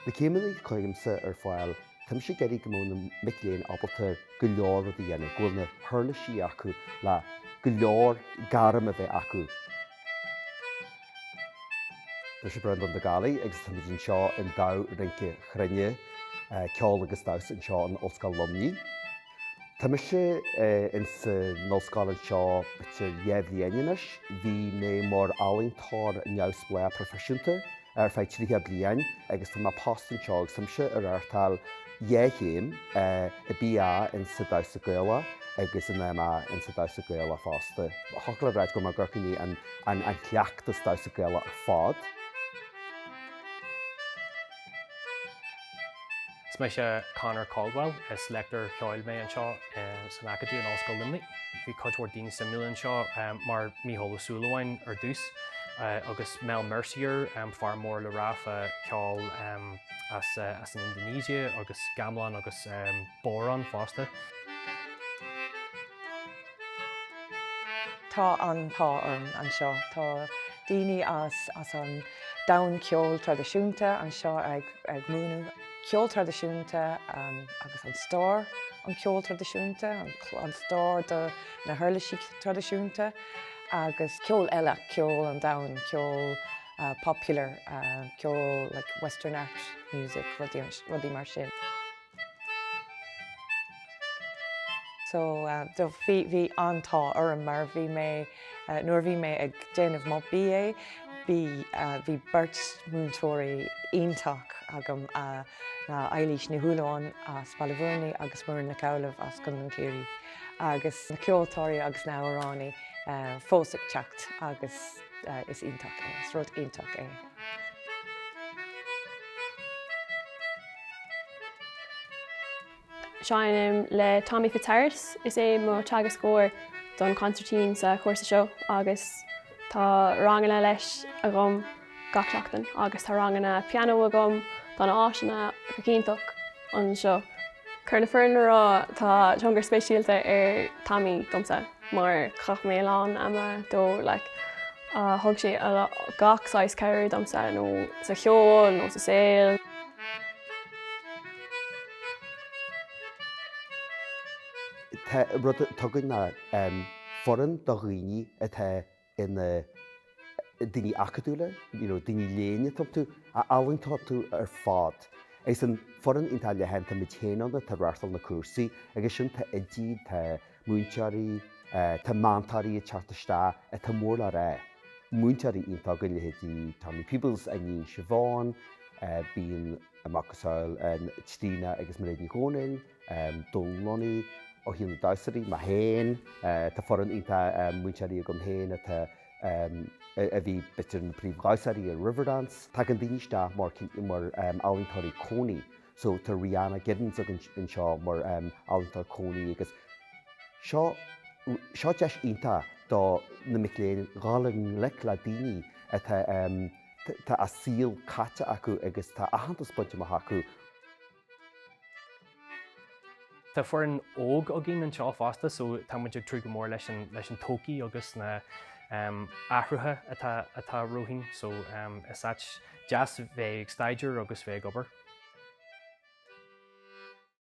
Na céimena chuimsa fáil, tam sé geirí go móna mbliain ábalta go leor a dhéana, ghfuil na thurlaisí acu le go leor garam a bheith acu. Tá sé Brendan de Gálaí agus tá muid seo an dá rince Chruinne, ceol agus dás an seo an Ollscoil Luimnigh. Tá sé in sa nóscoil seo bitir blianis, bhí mé mór thar neamh blea profisiúnta feidh tríthe bliain agus tá má postan seo agus sé ar airtal chéim i bia in sa dás Gaeilge agus in in sa dás Gaeilge fásta. Thugla bhreid go mar gurcaní an cleachtas dás Gaeilge ar fád. Sma sé Conor Caldwell is lector ceil mé an seo san acadamh an Ollscoil Luimnigh. Bhí coidhór daoine sa mbliain seo mar mícheola súil ar dús agus Mel Mercier far mór le ráfa ceol as an Indonesia agus gamlan agus bóran fásta. Tá an seo, tá daoine as an dain ceol tradiisiúnta an seo ag múnú. Ceol tradiisiúnta agus an stór an ceol tradiisiúnta, an stór na thurlaisí tradiisiúnta, agus ceol eile, ceol an dain, ceol popular, ceol like Western art music, rudí mar sin. So bhí antá orm mar bhí mé nuair bhí mé ag déanamh má BA, bhí beirt múntóirí ionteach agam na eilís na húláin as Ballyvourney agus mar na cabhalah as Chruinne agus na ceoltóirí agus na óránaí fósaigh teacht agus is ionteach is rud ionteach é. Seanim le Tommy Fitzharris is mo teagas scóir don concertín sa chóirsa seo agus tá rangana leis agam gachlaachtain agus tá rangana piano agam don áisina cíntach an seo. Chur na fearn rá tá tiongar speisialta ar Tommy domsa mar chach mé lán ama dó thug sé gach sais ceir domsa nó sa cheol nó sa saol. Rud tugann na foran do Chruinne atá in daoine acadúla, daoine léine tú a áhaintá tú ar fád. Is an foran ionta le henta mit chéanana tá ráirtal na cuasaí agus sin tá idí tá muinteoirí tá mantarí teartastá a tá mór le rá. Muinteoirí ionta go lehéadí Tommy Peebles a ní Siobhan, bíon amachchasáil Tína agus mar réad ní gcónail, Dulnoní, ó híon na dásarí má héin, tá foran ionta muinteoirí agam héin a bhí bitir na príomhgáisarí a Riverdance, tá an daoine sta mar áhaintóirí cónaí, so tá Rihanna Giddens an seo mar áhaintóir cónaí agus seo deis ionta dá na mbliain gálan le daoine tá a síl caite acu agus tá ahananta spointe acu. Tá fuair an óg a gin an seo fásta, so tá muid ag trú go mór leis an tócaí agus na athrutha atá roithín, so is jazz bheith ag staidir agus bheith gobar.